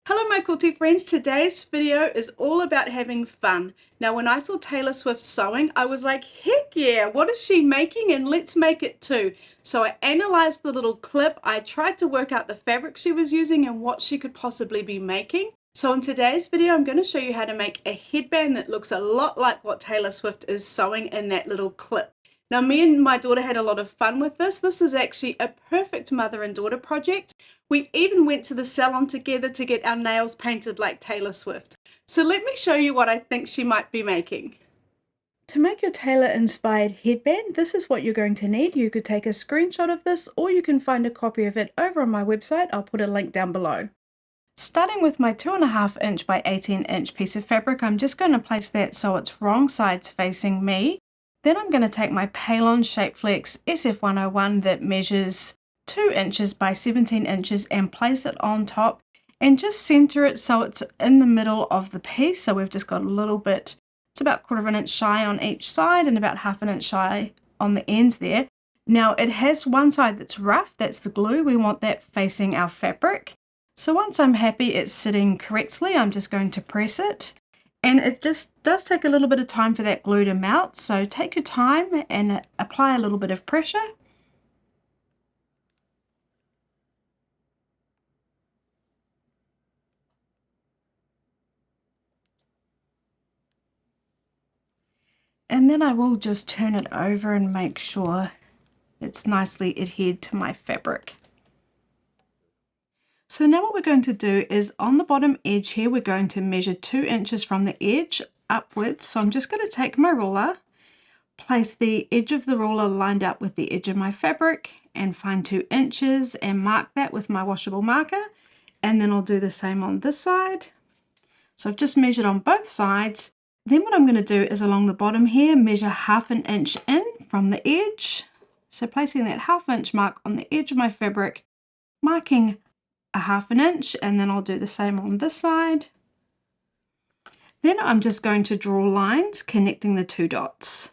Hello my quilty friends, today's video is all about having fun. Now when I saw Taylor Swift sewing, I was like, heck yeah, what is she making and let's make it too. So I analyzed the little clip, I tried to work out the fabric she was using and what she could possibly be making. So in today's video, I'm going to show you how to make a headband that looks a lot like what Taylor Swift is sewing in that little clip. Now me and my daughter had a lot of fun with this. This is actually a perfect mother and daughter project. We even went to the salon together to get our nails painted like Taylor Swift. So let me show you what I think she might be making. To make your Taylor inspired headband, this is what you're going to need. You could take a screenshot of this or you can find a copy of it over on my website. I'll put a link down below. Starting with my 2.5 inch by 18 inch piece of fabric, I'm just going to place that so it's wrong sides facing me. Then I'm going to take my Palon Shapeflex SF101 that measures 2 inches by 17 inches and place it on top and just center it so it's in the middle of the piece. So we've just got a little bit, it's about 1/4 inch shy on each side and about 1/2 inch shy on the ends there. Now it has one side that's rough, that's the glue. We want that facing our fabric. So once I'm happy it's sitting correctly, I'm just going to press it. And it just does take a little bit of time for that glue to melt. So take your time and apply a little bit of pressure. And then I will just turn it over and make sure it's nicely adhered to my fabric. So now what we're going to do is on the bottom edge here, we're going to measure 2 inches from the edge upwards. So I'm just going to take my ruler, place the edge of the ruler lined up with the edge of my fabric and find 2 inches and mark that with my washable marker. And then I'll do the same on this side. So I've just measured on both sides. Then what I'm going to do is along the bottom here, measure 1/2 inch in from the edge. So placing that 1/2 inch mark on the edge of my fabric, marking 1/2 inch, and then I'll do the same on this side. Then I'm just going to draw lines connecting the 2 dots.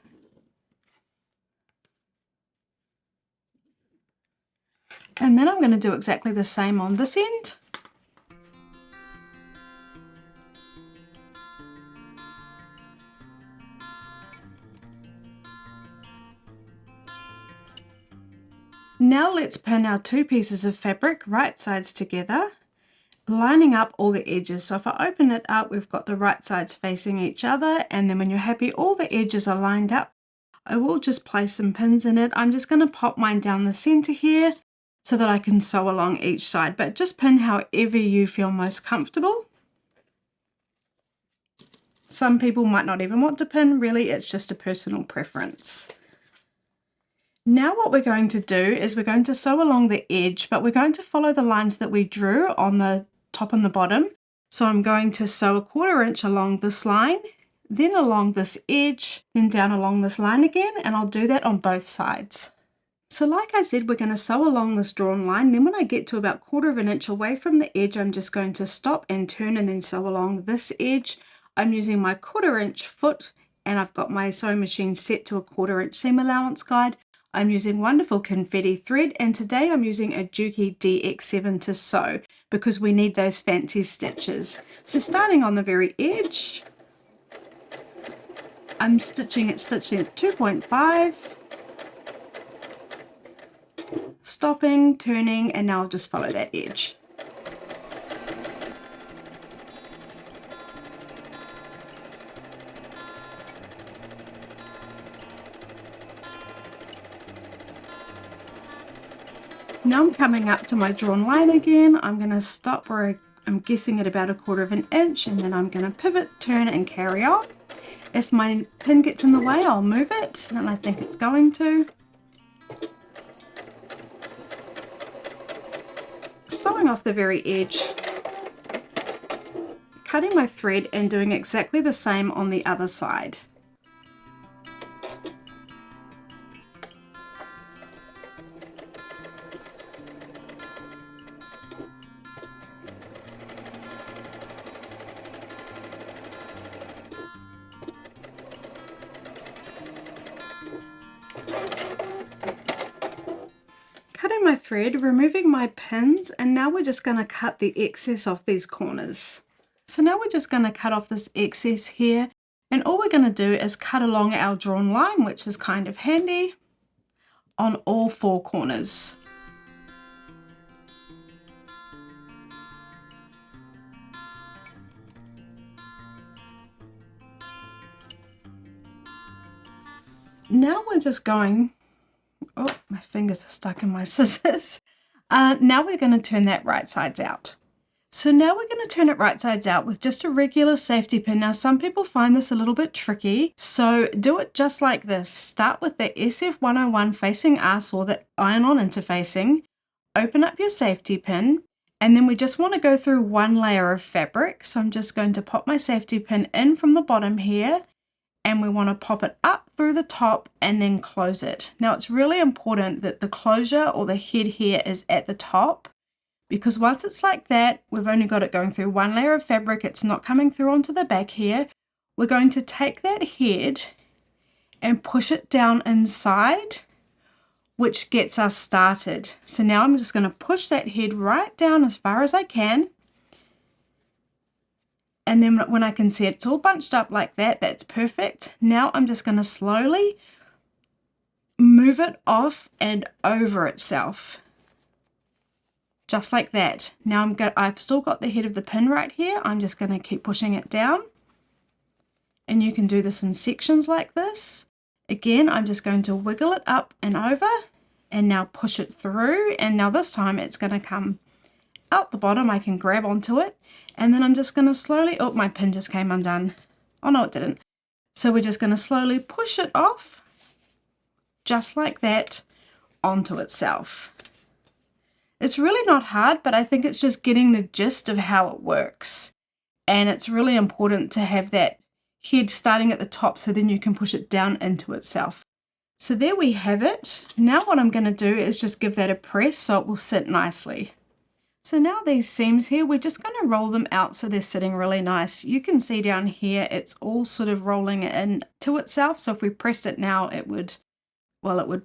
And then I'm going to do exactly the same on this end. Now let's pin our 2 pieces of fabric right sides together, lining up all the edges. So if I open it up, we've got the right sides facing each other, and then when you're happy all the edges are lined up, I will just place some pins in it. I'm just going to pop mine down the center here so that I can sew along each side, but just pin however you feel most comfortable. Some people might not even want to pin, really it's just a personal preference. Now what we're going to do is we're going to sew along the edge, but we're going to follow the lines that we drew on the top and the bottom. So I'm going to sew 1/4 inch along this line, then along this edge, then down along this line again, and I'll do that on both sides. So like I said, we're going to sew along this drawn line. Then when I get to about 1/4 inch away from the edge, I'm just going to stop and turn and then sew along this edge. I'm using my 1/4 inch foot and I've got my sewing machine set to a 1/4 inch seam allowance guide. I'm using wonderful confetti thread, and today I'm using a Juki DX7 to sew because we need those fancy stitches. So starting on the very edge, I'm stitching at stitch length 2.5, stopping, turning, and now I'll just follow that edge. Now I'm coming up to my drawn line again. I'm going to stop where I'm guessing at about 1/4 inch, and then I'm going to pivot, turn and carry on. If my pin gets in the way, I'll move it, and I think it's going to. Sewing off the very edge, cutting my thread and doing exactly the same on the other side. cutting my thread, removing my pins, and now we're just going to cut the excess off these corners. So now we're just going to cut off this excess here, and all we're going to do is cut along our drawn line, which is kind of handy, on all 4 corners. Now we're just going, oh, my fingers are stuck in my scissors. Now we're going to turn that right sides out. So now we're going to turn it right sides out with just a regular safety pin. Now some people find this a little bit tricky, so do it just like this. Start with the SF101 facing us, or the iron-on interfacing. Open up your safety pin, and then we just want to go through 1 layer of fabric. So I'm just going to pop my safety pin in from the bottom here, and we want to pop it up through the top and then close it. Now it's really important that the closure or the head here is at the top, because once it's like that, we've only got it going through 1 layer of fabric, it's not coming through onto the back here. We're going to take that head and push it down inside, which gets us started. So now I'm just going to push that head right down as far as I can. And then when I can see it's all bunched up like that, that's perfect. Now I'm just going to slowly move it off and over itself. Just like that. Now I've still got the head of the pin right here. I'm just going to keep pushing it down. And you can do this in sections like this. Again, I'm just going to wiggle it up and over and now push it through. And now this time it's going to come out the bottom. I can grab onto it. And then I'm just going to slowly, oh, my pin just came undone. Oh no, it didn't. So we're just going to slowly push it off, just like that, onto itself. It's really not hard, but I think it's just getting the gist of how it works. And it's really important to have that head starting at the top so then you can push it down into itself. So there we have it. Now what I'm going to do is just give that a press so it will sit nicely. So now these seams here, we're just going to roll them out so they're sitting really nice. You can see down here it's all sort of rolling into itself. So if we press it now, it would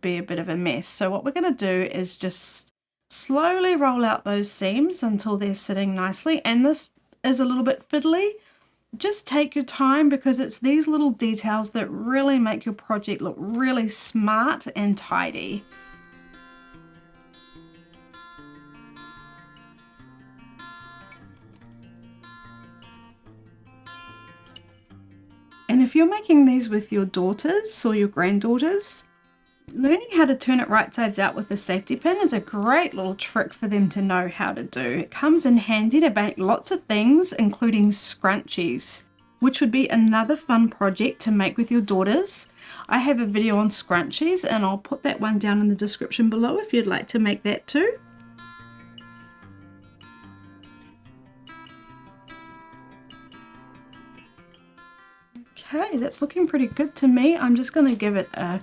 be a bit of a mess. So what we're going to do is just slowly roll out those seams until they're sitting nicely. And this is a little bit fiddly. Just take your time, because it's these little details that really make your project look really smart and tidy. And if you're making these with your daughters or your granddaughters, learning how to turn it right sides out with a safety pin is a great little trick for them to know how to do. It comes in handy to make lots of things, including scrunchies, which would be another fun project to make with your daughters. I have a video on scrunchies and I'll put that one down in the description below if you'd like to make that too. Okay, that's looking pretty good to me. I'm just going to give it a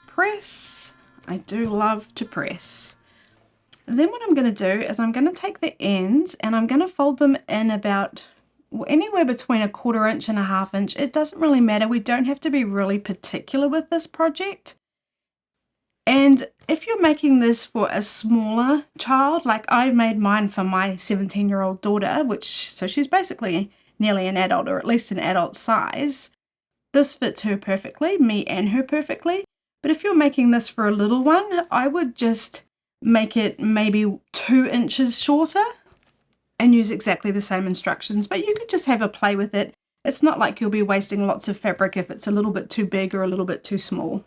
press. I do love to press. And then what I'm going to do is I'm going to take the ends and I'm going to fold them in about anywhere between 1/4 inch and 1/2 inch. It doesn't really matter. We don't have to be really particular with this project. And if you're making this for a smaller child, like I made mine for my 17-year-old daughter, so she's basically nearly an adult, or at least an adult size, this fits her perfectly, me and her perfectly. But if you're making this for a little one, I would just make it maybe 2 inches shorter and use exactly the same instructions. But you could just have a play with it. It's not like you'll be wasting lots of fabric if it's a little bit too big or a little bit too small.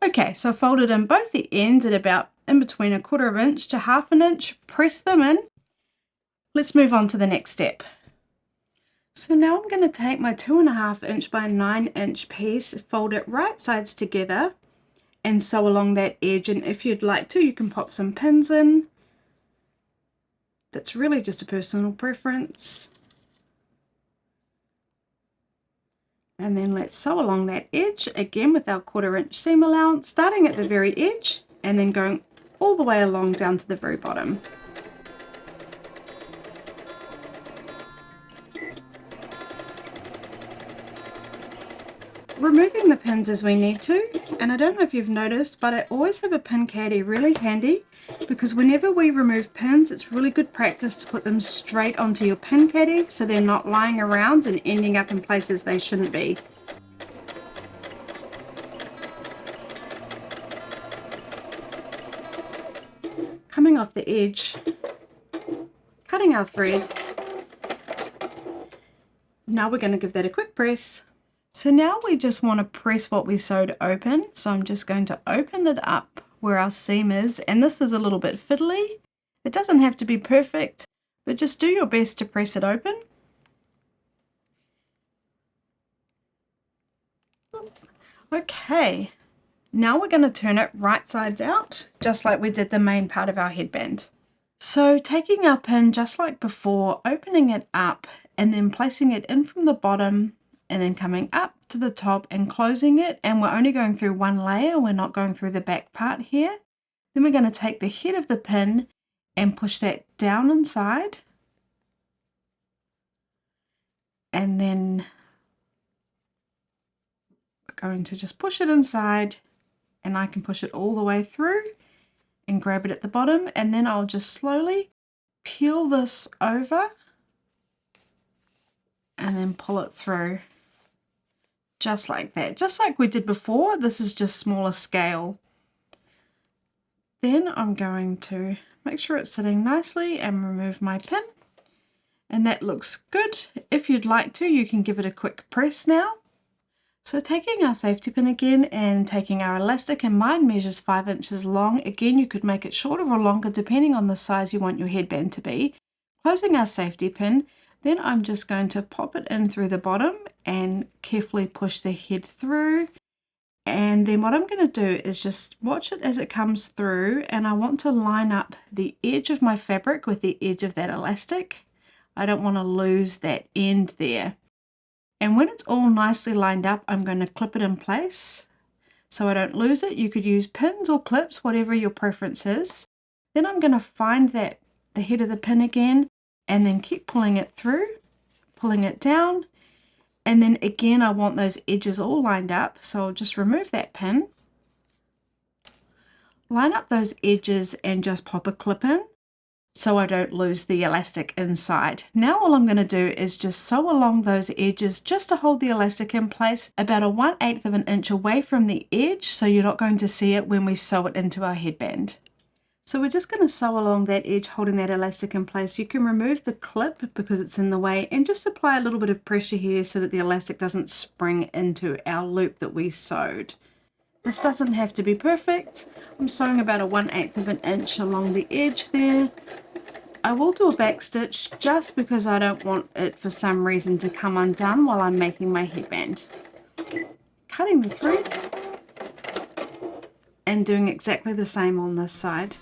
Okay, so I folded in both the ends at about in between 1/4 inch to 1/2 inch, press them in. Let's move on to the next step. So now I'm going to take my 2.5 inch by 9 inch piece, fold it right sides together and sew along that edge. And if you'd like to, you can pop some pins in. That's really just a personal preference. And then let's sew along that edge again with our 1/4 inch seam allowance, starting at the very edge and then going all the way along down to the very bottom. removing the pins as we need to. And I don't know if you've noticed, but I always have a pin caddy really handy, because whenever we remove pins, it's really good practice to put them straight onto your pin caddy so they're not lying around and ending up in places they shouldn't be. Coming off the edge, cutting our thread. Now we're going to give that a quick press. So now we just want to press what we sewed open. So I'm just going to open it up where our seam is, and this is a little bit fiddly. It doesn't have to be perfect, but just do your best to press it open. Okay, now we're going to turn it right sides out, just like we did the main part of our headband. So taking our pin just like before, opening it up and then placing it in from the bottom and then coming up to the top and closing it, and we're only going through one layer, we're not going through the back part here. Then we're going to take the head of the pin and push that down inside, and then we're going to just push it inside, and I can push it all the way through and grab it at the bottom, and then I'll just slowly peel this over and then pull it through just like that, just like we did before. This is just smaller scale. Then I'm going to make sure it's sitting nicely and remove my pin, and that looks good. If you'd like to, you can give it a quick press now. So taking our safety pin again and taking our elastic, and mine measures 5 inches long. Again, you could make it shorter or longer depending on the size you want your headband to be. Closing our safety pin, then I'm just going to pop it in through the bottom and carefully push the head through. And then what I'm going to do is just watch it as it comes through, and I want to line up the edge of my fabric with the edge of that elastic. I don't want to lose that end there. And when it's all nicely lined up, I'm going to clip it in place so I don't lose it. You could use pins or clips, whatever your preference is. Then I'm going to find the head of the pin again, and then keep pulling it through, pulling it down. And then again, I want those edges all lined up. So I'll just remove that pin, line up those edges, and just pop a clip in so I don't lose the elastic inside. Now all I'm going to do is just sew along those edges just to hold the elastic in place about a 1/8 of an inch away from the edge, so you're not going to see it when we sew it into our headband. So we're just going to sew along that edge, holding that elastic in place. You can remove the clip because it's in the way, and just apply a little bit of pressure here so that the elastic doesn't spring into our loop that we sewed. This doesn't have to be perfect. I'm sewing about a 1/8 of an inch along the edge there. I will do a back stitch just because I don't want it for some reason to come undone while I'm making my headband. Cutting the thread and doing exactly the same on this side.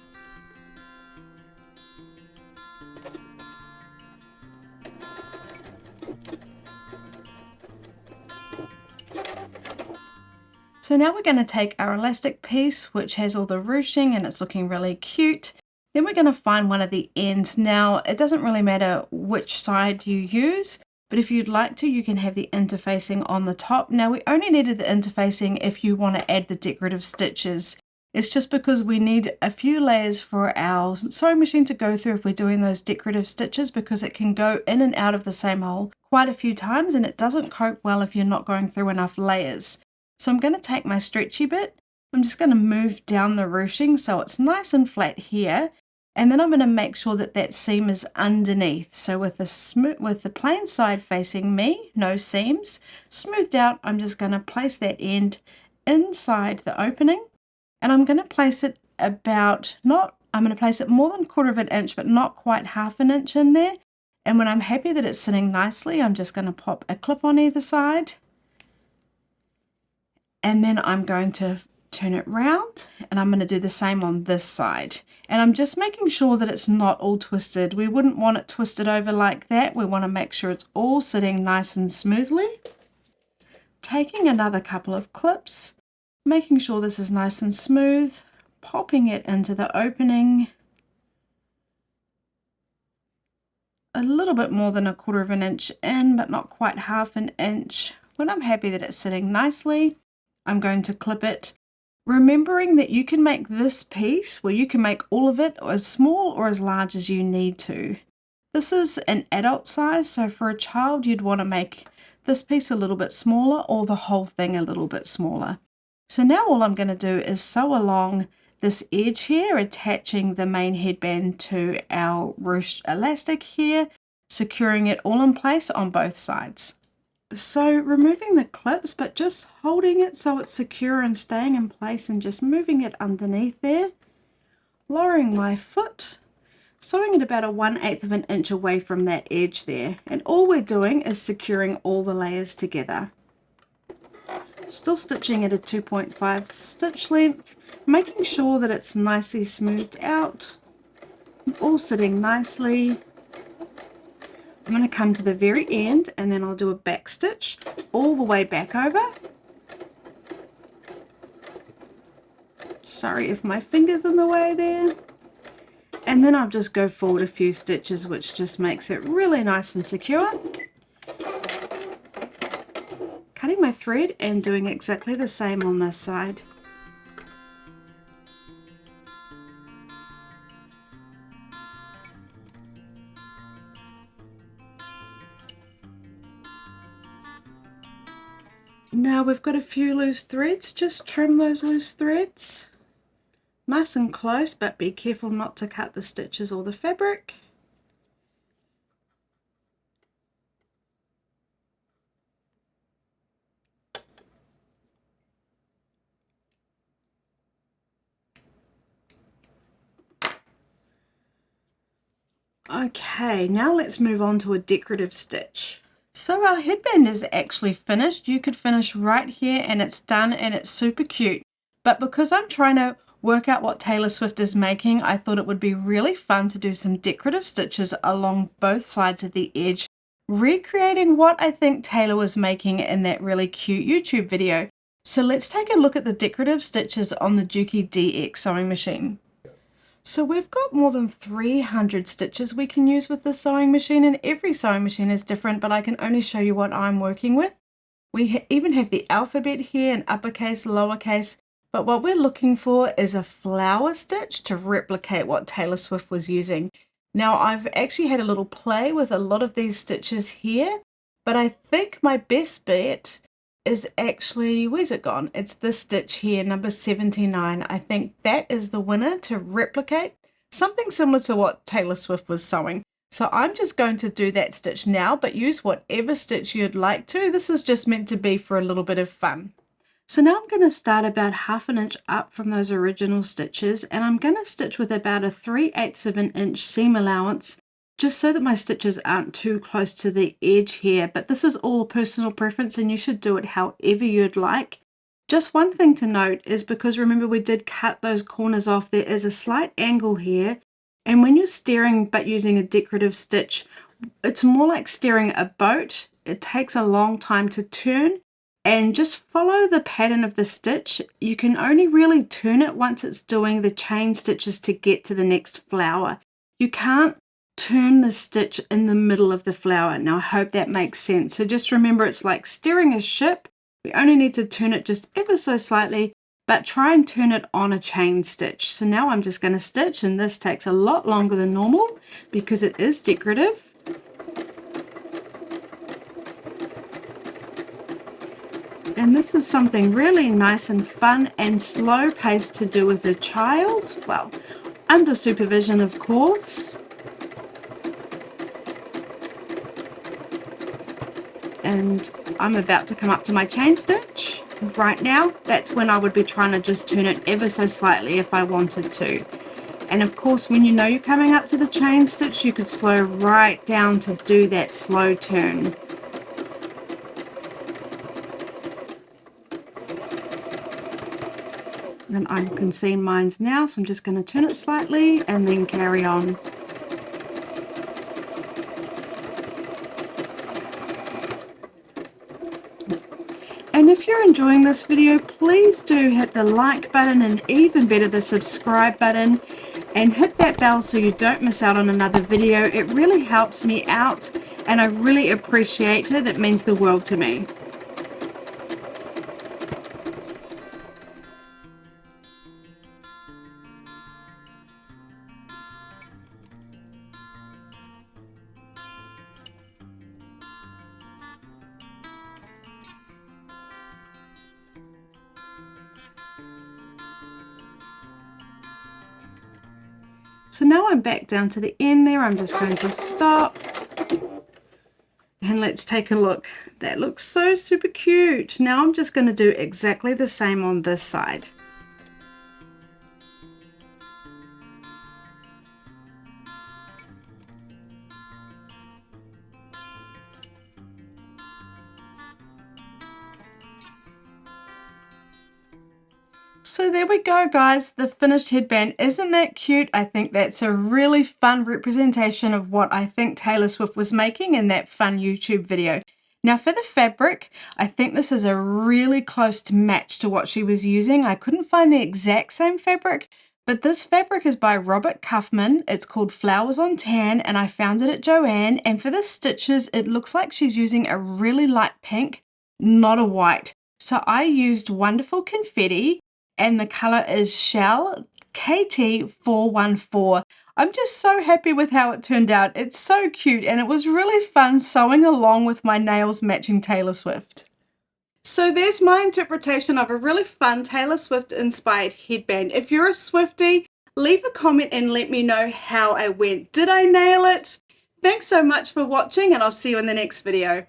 So now we're going to take our elastic piece, which has all the ruching and it's looking really cute. Then we're going to find one of the ends. Now, it doesn't really matter which side you use, but if you'd like to, you can have the interfacing on the top. Now, we only needed the interfacing if you want to add the decorative stitches. It's just because we need a few layers for our sewing machine to go through if we're doing those decorative stitches, because it can go in and out of the same hole quite a few times, and it doesn't cope well if you're not going through enough layers. So I'm going to take my stretchy bit, I'm just going to move down the ruching so it's nice and flat here, and then I'm going to make sure that that seam is underneath. So with the plain side facing me, no seams, smoothed out, I'm just going to place that end inside the opening, and I'm going to place it I'm going to place it more than 1/4 of an inch, but not quite 1/2 an inch in there. And when I'm happy that it's sitting nicely, I'm just going to pop a clip on either side. And then I'm going to turn it round, and I'm going to do the same on this side. And I'm just making sure that it's not all twisted. We wouldn't want it twisted over like that. We want to make sure it's all sitting nice and smoothly. Taking another couple of clips, making sure this is nice and smooth, popping it into the opening. A little bit more than 1/4 of an inch in, but not quite 1/2 an inch. When I'm happy that it's sitting nicely, I'm going to clip it, remembering that you can make this piece, well, you can make all of it as small or as large as you need to. This is an adult size, so for a child you'd want to make this piece a little bit smaller or the whole thing a little bit smaller. So now all I'm going to do is sew along this edge here, attaching the main headband to our ruched elastic here, securing it all in place on both sides. So removing the clips, but just holding it so it's secure and staying in place, and just moving it underneath there, lowering my foot, sewing it about a 1/8 of an inch away from that edge there, and all we're doing is securing all the layers together. Still stitching at a 2.5 stitch length, making sure that it's nicely smoothed out, all sitting nicely. I'm going to come to the very end and then I'll do a back stitch all the way back over. Sorry if my finger's in the way there. And then I'll just go forward a few stitches, which just makes it really nice and secure. Cutting my thread and doing exactly the same on this side. Now we've got a few loose threads, just trim those loose threads. Nice and close, but be careful not to cut the stitches or the fabric. Okay, now let's move on to a decorative stitch. So our headband is actually finished. You could finish right here and it's done and it's super cute. But because I'm trying to work out what Taylor Swift is making, I thought it would be really fun to do some decorative stitches along both sides of the edge, recreating what I think Taylor was making in that really cute YouTube video. So let's take a look at the decorative stitches on the Juki DX sewing machine. So we've got more than 300 stitches we can use with this sewing machine, and every sewing machine is different, but I can only show you what I'm working with. We even have the alphabet here in uppercase, lowercase, but what we're looking for is a flower stitch to replicate what Taylor Swift was using. Now I've actually had a little play with a lot of these stitches here, but I think my best bet is actually, where's it gone? It's this stitch here, number 79. I think that is the winner to replicate something similar to what Taylor Swift was sewing. So I'm just going to do that stitch now, but use whatever stitch you'd like to. This is just meant to be for a little bit of fun. So now I'm going to start about 1/2 inch up from those original stitches, and I'm going to stitch with about a 3/8 of an inch seam allowance, just so that my stitches aren't too close to the edge here. But this is all personal preference and you should do it however you'd like. Just one thing to note is, because remember we did cut those corners off, there is a slight angle here, and when you're steering but using a decorative stitch, it's more like steering a boat. It takes a long time to turn, and just follow the pattern of the stitch. You can only really turn it once it's doing the chain stitches to get to the next flower. You can't turn the stitch in the middle of the flower. Now I hope that makes sense. So just remember, it's like steering a ship. We only need to turn it just ever so slightly, but try and turn it on a chain stitch. So now I'm just going to stitch, and this takes a lot longer than normal because it is decorative. And this is something really nice and fun and slow paced to do with a child. Well, under supervision, of course. And I'm about to come up to my chain stitch. Right now, that's when I would be trying to just turn it ever so slightly if I wanted to. And of course, when you know you're coming up to the chain stitch, you could slow right down to do that slow turn. And I can see mine's now, so I'm just going to turn it slightly and then carry on. And if you're enjoying this video, please do hit the like button, and even better, the subscribe button, and hit that bell so you don't miss out on another video. It really helps me out and I really appreciate it. It means the world to me. So now I'm back down to the end there. I'm just going to stop. And let's take a look. That looks so super cute. Now I'm just going to do exactly the same on this side. So there we go, guys, the finished headband. Isn't that cute? I think that's a really fun representation of what I think Taylor Swift was making in that fun YouTube video. Now for the fabric, I think this is a really close to match to what she was using. I couldn't find the exact same fabric, but this fabric is by Robert Kaufman. It's called Flowers on Tan, and I found it at Joann. And for the stitches, it looks like she's using a really light pink, not a white. So I used Wonderful Confetti, and the color is Shell KT414. I'm just so happy with how it turned out. It's so cute, and it was really fun sewing along with my nails matching Taylor Swift. So there's my interpretation of a really fun Taylor Swift inspired headband. If you're a Swiftie, leave a comment and let me know how I went. Did I nail it? Thanks so much for watching, and I'll see you in the next video.